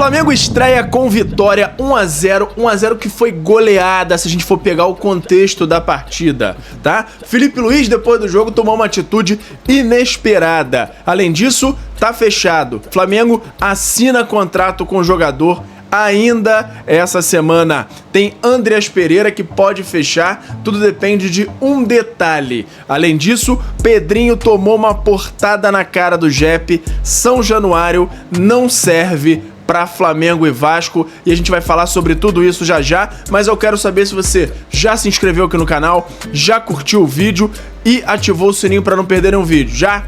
Flamengo estreia com vitória 1-0, 1-0 que foi goleada se a gente for pegar o contexto da partida, tá? Felipe Luiz, depois do jogo, tomou uma atitude inesperada. Além disso, tá fechado. Flamengo assina contrato com o jogador ainda essa semana. Tem Andreas Pereira que pode fechar, tudo depende de um detalhe. Além disso, Pedrinho tomou uma portada na cara do Jepe. São Januário não serve para Flamengo e Vasco e a gente vai falar sobre tudo isso já já, mas eu quero saber se você já se inscreveu aqui no canal, já curtiu o vídeo e ativou o sininho para não perder nenhum vídeo, já?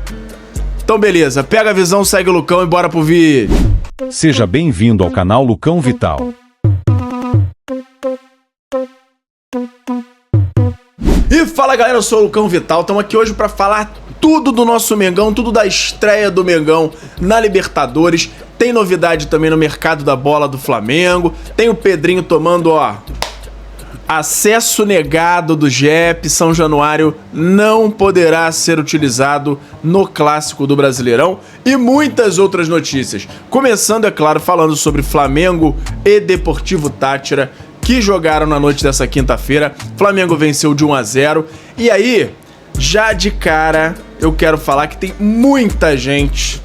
Então beleza, pega a visão, segue o Lucão e bora pro vídeo. Seja bem-vindo ao canal Lucão Vital. E fala galera, eu sou o Lucão Vital, estamos aqui hoje para falar tudo do nosso Mengão, tudo da estreia do Mengão na Libertadores. Tem novidade também no mercado da bola do Flamengo, tem o Pedrinho tomando, ó, acesso negado do Jepe. São Januário não poderá ser utilizado no Clássico do Brasileirão e muitas outras notícias. Começando, é claro, falando sobre Flamengo e Deportivo Táchira, que jogaram na noite dessa quinta-feira. Flamengo venceu de 1-0. E aí, já de cara, eu quero falar que tem muita gente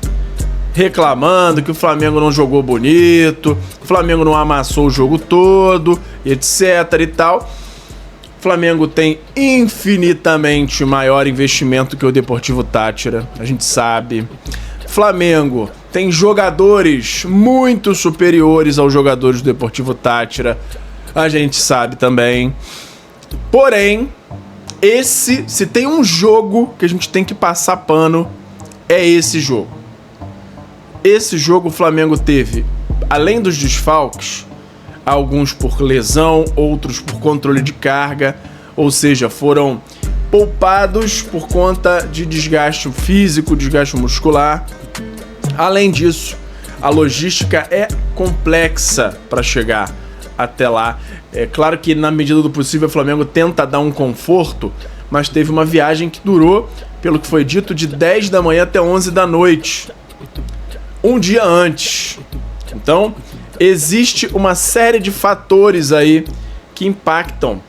reclamando que o Flamengo não jogou bonito, o Flamengo não amassou o jogo todo, etc e tal. O Flamengo tem infinitamente maior investimento que o Deportivo Táchira, a gente sabe. Flamengo tem jogadores muito superiores aos jogadores do Deportivo Táchira, a gente sabe também. Porém, se tem um jogo que a gente tem que passar pano, é esse jogo. Esse jogo o Flamengo teve, além dos desfalques, alguns por lesão, outros por controle de carga, ou seja, foram poupados por conta de desgaste físico, desgaste muscular. Além disso, a logística é complexa para chegar até lá. É claro que na medida do possível o Flamengo tenta dar um conforto, mas teve uma viagem que durou, pelo que foi dito, de 10 da manhã até 11 da noite. Um dia antes. Então, existe uma série de fatores aí que impactam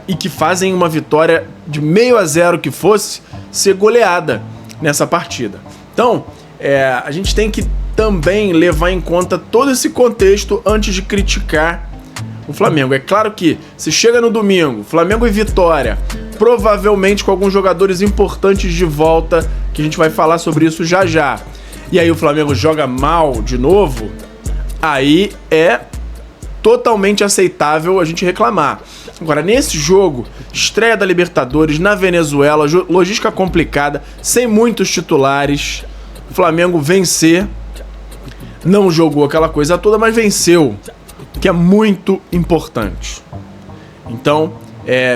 e que fazem uma vitória de 0-0 que fosse ser goleada nessa partida. Então, a gente tem que também levar em conta todo esse contexto antes de criticar o Flamengo. É claro que se chega no domingo, Flamengo e vitória, provavelmente com alguns jogadores importantes de volta, que a gente vai falar sobre isso já já, e aí o Flamengo joga mal de novo, aí é totalmente aceitável a gente reclamar. Agora, nesse jogo, estreia da Libertadores na Venezuela, logística complicada, sem muitos titulares, o Flamengo vencer, não jogou aquela coisa toda, mas venceu, que é muito importante. Então,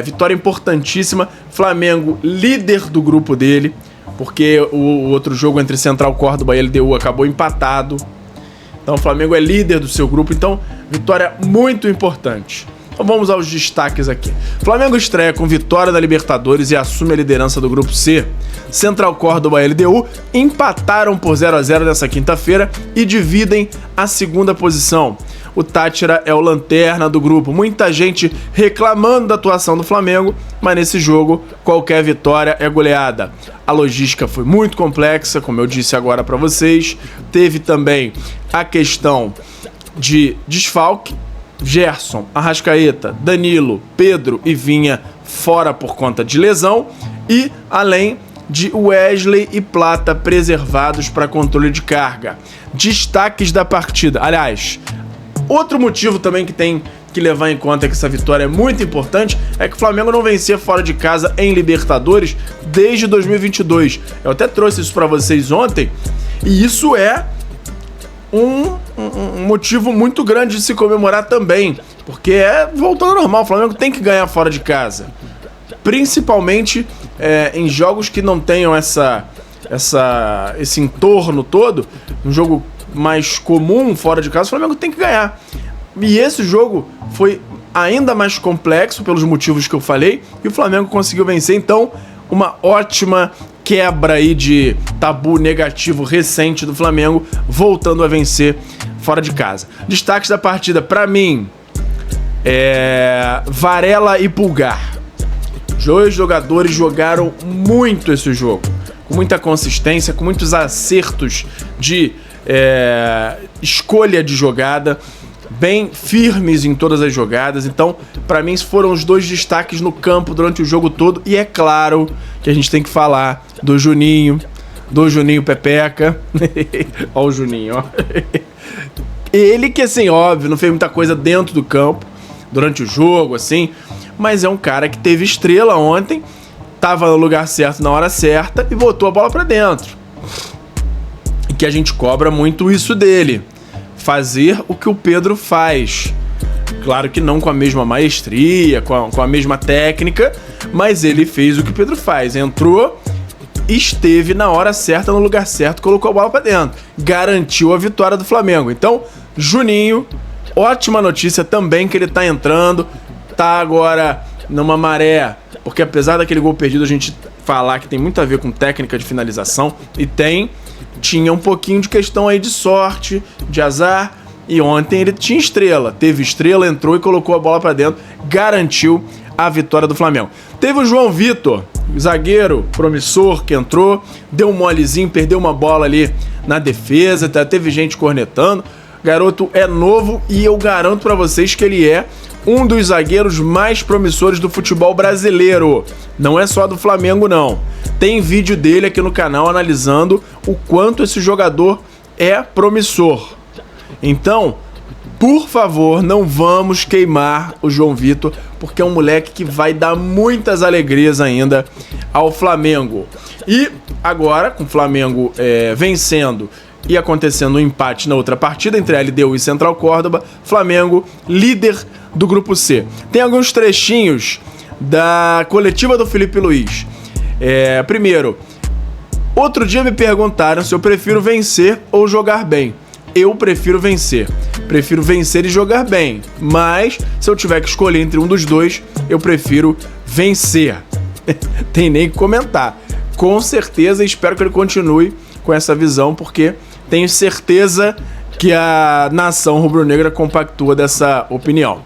vitória importantíssima, Flamengo líder do grupo dele, porque o outro jogo entre Central Córdoba e LDU acabou empatado. Então o Flamengo é líder do seu grupo, então vitória muito importante. Então vamos aos destaques aqui. Flamengo estreia com vitória da Libertadores e assume a liderança do grupo C. Central Córdoba e LDU empataram por 0-0 nessa quinta-feira e dividem a segunda posição. O Táchira é o lanterna do grupo. Muita gente reclamando da atuação do Flamengo, mas nesse jogo qualquer vitória é goleada. A logística foi muito complexa, como eu disse agora para vocês. Teve também a questão de desfalque. Gerson, Arrascaeta, Danilo, Pedro e Vinha fora por conta de lesão. E além de Wesley e Plata preservados para controle de carga. Destaques da partida. Aliás, outro motivo também que tem que levar em conta que essa vitória é muito importante é que o Flamengo não vencia fora de casa em Libertadores desde 2022. Eu até trouxe isso para vocês ontem e isso é um motivo muito grande de se comemorar também, porque voltando ao normal, o Flamengo tem que ganhar fora de casa, principalmente em jogos que não tenham esse entorno todo. Um jogo mais comum fora de casa, o Flamengo tem que ganhar. E esse jogo foi ainda mais complexo pelos motivos que eu falei, e o Flamengo conseguiu vencer. Então, uma ótima quebra aí de tabu negativo recente do Flamengo, voltando a vencer fora de casa. Destaques da partida, pra mim, Varela e Pulgar. Os dois jogadores jogaram muito esse jogo, com muita consistência, com muitos acertos de escolha de jogada, bem firmes em todas as jogadas. Então, pra mim, foram os dois destaques no campo durante o jogo todo. E é claro que a gente tem que falar do Juninho Pepeca. Ó o Juninho, ó. Ele que, assim, óbvio, não fez muita coisa dentro do campo durante o jogo, assim, mas é um cara que teve estrela ontem, tava no lugar certo na hora certa e botou a bola pra dentro. E que a gente cobra muito isso dele, fazer o que o Pedro faz. Claro que não com a mesma maestria, com a mesma técnica, mas ele fez o que o Pedro faz. Entrou, esteve na hora certa, no lugar certo, colocou a bola pra dentro. Garantiu a vitória do Flamengo. Então, Juninho, ótima notícia também que ele tá entrando, tá agora numa maré, porque apesar daquele gol perdido a gente falar que tem muito a ver com técnica de finalização, e tinha um pouquinho de questão aí de sorte, de azar, e ontem ele tinha estrela, teve estrela, entrou e colocou a bola pra dentro, garantiu a vitória do Flamengo. Teve o João Vitor, zagueiro promissor que entrou, deu um molezinho, perdeu uma bola ali na defesa, teve gente cornetando. Garoto é novo e eu garanto pra vocês que ele é um dos zagueiros mais promissores do futebol brasileiro. Não é só do Flamengo, não. Tem vídeo dele aqui no canal analisando o quanto esse jogador é promissor. Então, por favor, não vamos queimar o João Vitor, porque é um moleque que vai dar muitas alegrias ainda ao Flamengo. E agora, com o Flamengo vencendo e acontecendo um empate na outra partida entre a LDU e Central Córdoba, Flamengo líder do Grupo C. Tem alguns trechinhos da coletiva do Felipe Luiz. Primeiro, outro dia me perguntaram se eu prefiro vencer ou jogar bem. Eu prefiro vencer. Prefiro vencer e jogar bem. Mas, se eu tiver que escolher entre um dos dois, eu prefiro vencer. Tem nem que comentar. Com certeza, espero que ele continue com essa visão, porque tenho certeza que a nação rubro-negra compactua dessa opinião.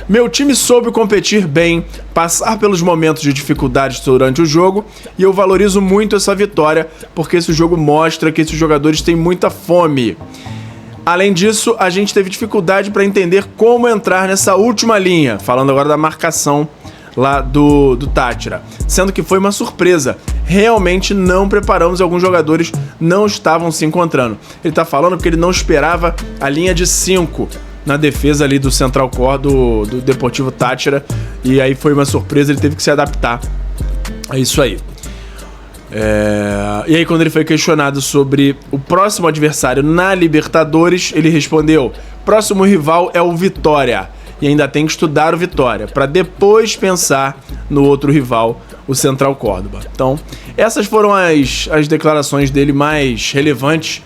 Meu time soube competir bem, passar pelos momentos de dificuldades durante o jogo, e eu valorizo muito essa vitória, porque esse jogo mostra que esses jogadores têm muita fome. Além disso, a gente teve dificuldade para entender como entrar nessa última linha, falando agora da marcação lá do Táchira, sendo que foi uma surpresa. Realmente não preparamos, alguns jogadores não estavam se encontrando. Ele tá falando porque ele não esperava a linha de 5 na defesa ali do Central Córdoba, do Deportivo Táchira, e aí foi uma surpresa, ele teve que se adaptar a isso aí. E aí, quando ele foi questionado sobre o próximo adversário na Libertadores, ele respondeu: próximo rival é o Vitória, e ainda tem que estudar o Vitória para depois pensar no outro rival, o Central Córdoba. Então, essas foram as declarações dele mais relevantes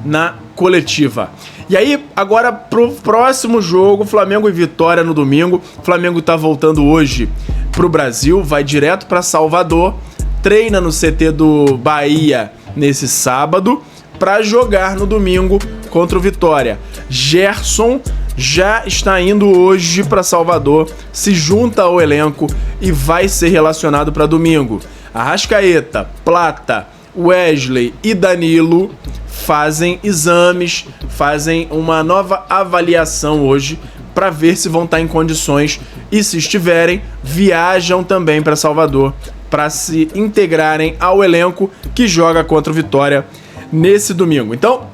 na coletiva. E aí, agora pro próximo jogo, Flamengo e Vitória no domingo. O Flamengo tá voltando hoje pro Brasil, vai direto para Salvador, treina no CT do Bahia nesse sábado, para jogar no domingo contra o Vitória. Gerson já está indo hoje para Salvador, se junta ao elenco e vai ser relacionado para domingo. Arrascaeta, Plata, Wesley e Danilo fazem exames, fazem uma nova avaliação hoje para ver se vão estar em condições, e se estiverem, viajam também para Salvador para se integrarem ao elenco que joga contra o Vitória nesse domingo. Então,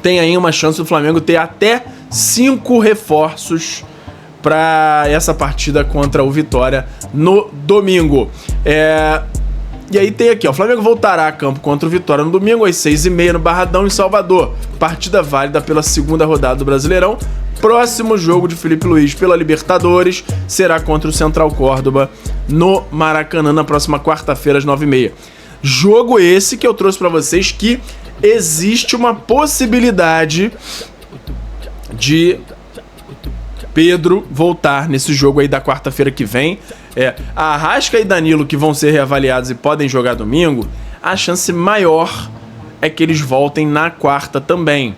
tem aí uma chance do Flamengo ter até 5 reforços para essa partida contra o Vitória no domingo. E aí tem aqui, ó, o Flamengo voltará a campo contra o Vitória no domingo às 6h30 no Barradão, em Salvador. Partida válida pela segunda rodada do Brasileirão. Próximo jogo de Felipe Luiz pela Libertadores será contra o Central Córdoba no Maracanã na próxima quarta-feira às 9h30. Jogo esse que eu trouxe para vocês que existe uma possibilidade de Pedro voltar nesse jogo aí da quarta-feira que vem. A Arrasca e Danilo, que vão ser reavaliados e podem jogar domingo, a chance maior é que eles voltem na quarta também.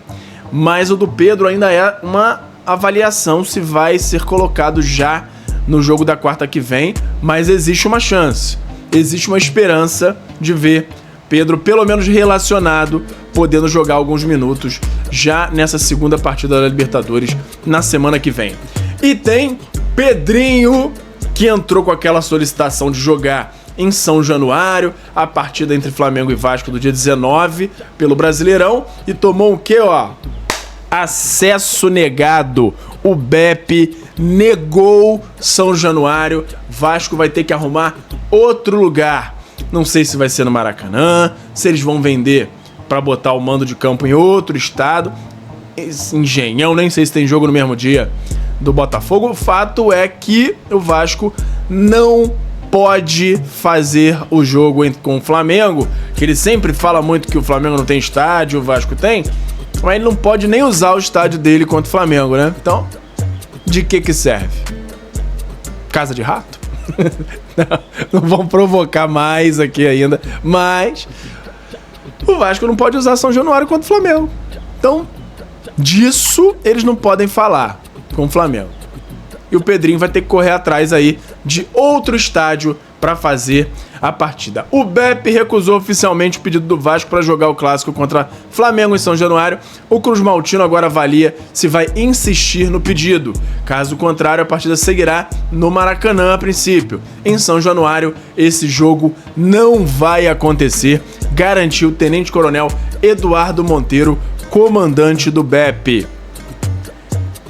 mas o do Pedro ainda é uma avaliação se vai ser colocado já no jogo da quarta que vem, mas existe uma chance, existe uma esperança de ver Pedro pelo menos relacionado, podendo jogar alguns minutos já nessa segunda partida da Libertadores na semana que vem. E tem Pedrinho, que entrou com aquela solicitação de jogar em São Januário, a partida entre Flamengo e Vasco do dia 19 pelo Brasileirão, e tomou o quê, ó? Acesso negado. O BEP negou São Januário. Vasco vai ter que arrumar outro lugar. Não sei se vai ser no Maracanã, se eles vão vender para botar o mando de campo em outro estado. Engenhão, nem sei se tem jogo no mesmo dia do Botafogo. O fato é que o Vasco não pode fazer o jogo com o Flamengo, que ele sempre fala muito que o Flamengo não tem estádio, o Vasco tem, mas ele não pode nem usar o estádio dele contra o Flamengo, né? Então, de que serve? Casa de rato? Não vão provocar mais aqui ainda, mas o Vasco não pode usar São Januário contra o Flamengo. Então, disso eles não podem falar com o Flamengo. E o Pedrinho vai ter que correr atrás aí de outro estádio para fazer a partida. O BEP recusou oficialmente o pedido do Vasco para jogar o clássico contra Flamengo em São Januário. O Cruz Maltino agora avalia se vai insistir no pedido. Caso contrário, a partida seguirá no Maracanã a princípio. Em São Januário, esse jogo não vai acontecer, garantiu o tenente-coronel Eduardo Monteiro, comandante do BEP.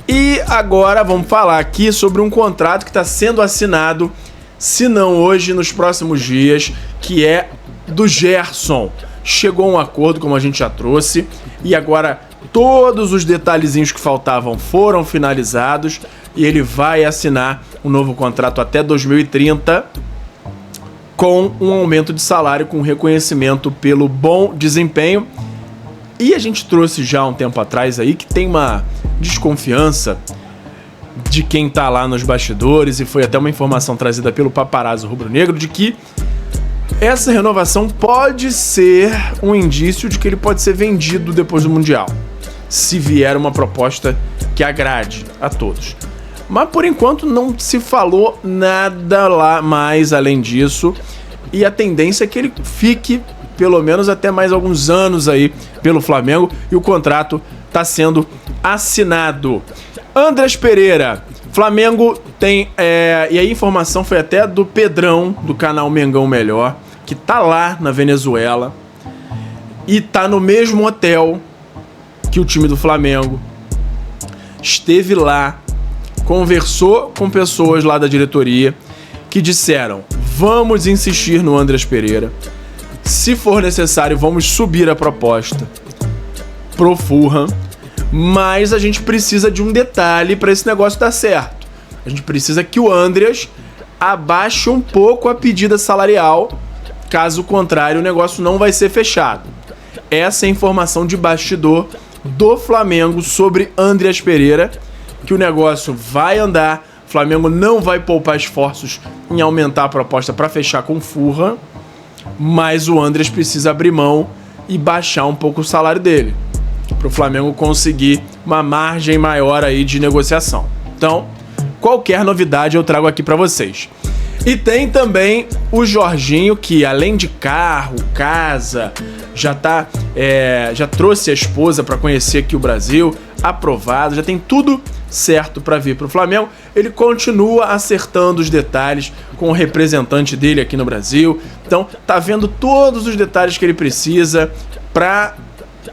E agora vamos falar aqui sobre um contrato que está sendo assinado, se não hoje, nos próximos dias, que é do Gerson. Chegou um acordo, como a gente já trouxe, e agora todos os detalhezinhos que faltavam foram finalizados e ele vai assinar um novo contrato até 2030 com um aumento de salário, com reconhecimento pelo bom desempenho. E a gente trouxe já um tempo atrás aí que tem uma desconfiança de quem tá lá nos bastidores, e foi até uma informação trazida pelo Paparazzo Rubro-Negro, de que essa renovação pode ser um indício de que ele pode ser vendido depois do Mundial, se vier uma proposta que agrade a todos. Mas por enquanto não se falou nada lá mais além disso, e a tendência é que ele fique pelo menos até mais alguns anos aí pelo Flamengo, e o contrato está sendo assinado. Andrés Pereira, Flamengo tem... e a informação foi até do Pedrão, do canal Mengão Melhor, que tá lá na Venezuela e tá no mesmo hotel que o time do Flamengo. Esteve lá, conversou com pessoas lá da diretoria que disseram: vamos insistir no Andrés Pereira. Se for necessário, vamos subir a proposta pro Fulham, mas a gente precisa de um detalhe para esse negócio dar certo. A gente precisa que o Andrés abaixe um pouco a pedida salarial, caso contrário o negócio não vai ser fechado. Essa é a informação de bastidor do Flamengo sobre Andrés Pereira, que o negócio vai andar, o Flamengo não vai poupar esforços em aumentar a proposta para fechar com o Fulham, mas o Andrés precisa abrir mão e baixar um pouco o salário dele, para o Flamengo conseguir uma margem maior aí de negociação. Então, qualquer novidade eu trago aqui para vocês. E tem também o Jorginho, que além de carro, casa, já trouxe a esposa para conhecer aqui o Brasil, aprovado, já tem tudo certo para vir para o Flamengo. Ele continua acertando os detalhes com o representante dele aqui no Brasil. Então, tá vendo todos os detalhes que ele precisa para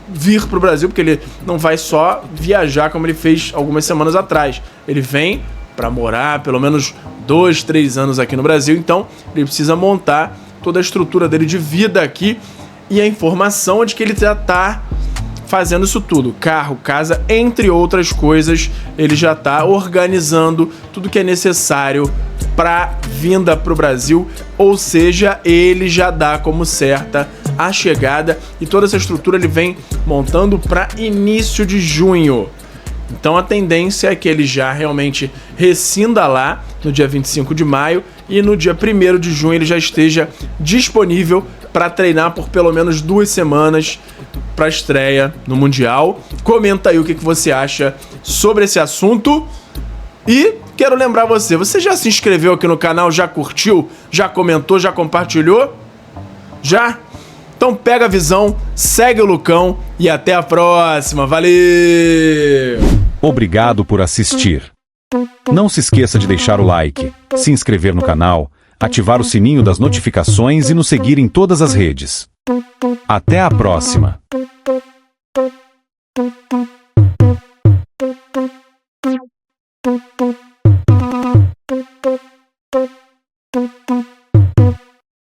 vir para o Brasil, porque ele não vai só viajar como ele fez algumas semanas atrás. Ele vem para morar pelo menos 2-3 anos aqui no Brasil, então ele precisa montar toda a estrutura dele de vida aqui, e a informação é de que ele já está fazendo isso tudo, carro, casa, entre outras coisas, ele já está organizando tudo que é necessário para vinda para o Brasil, ou seja, ele já dá como certa a chegada, e toda essa estrutura ele vem montando para início de junho. Então a tendência é que ele já realmente rescinda lá no dia 25 de maio e no dia 1º de junho ele já esteja disponível para treinar por pelo menos 2 semanas para estreia no Mundial. Comenta aí o que você acha sobre esse assunto. E quero lembrar você já se inscreveu aqui no canal, já curtiu, já comentou, já compartilhou? Já? Então pega a visão, segue o Lucão e até a próxima. Valeu! Obrigado por assistir. Não se esqueça de deixar o like, se inscrever no canal, ativar o sininho das notificações e nos seguir em todas as redes. Até a próxima!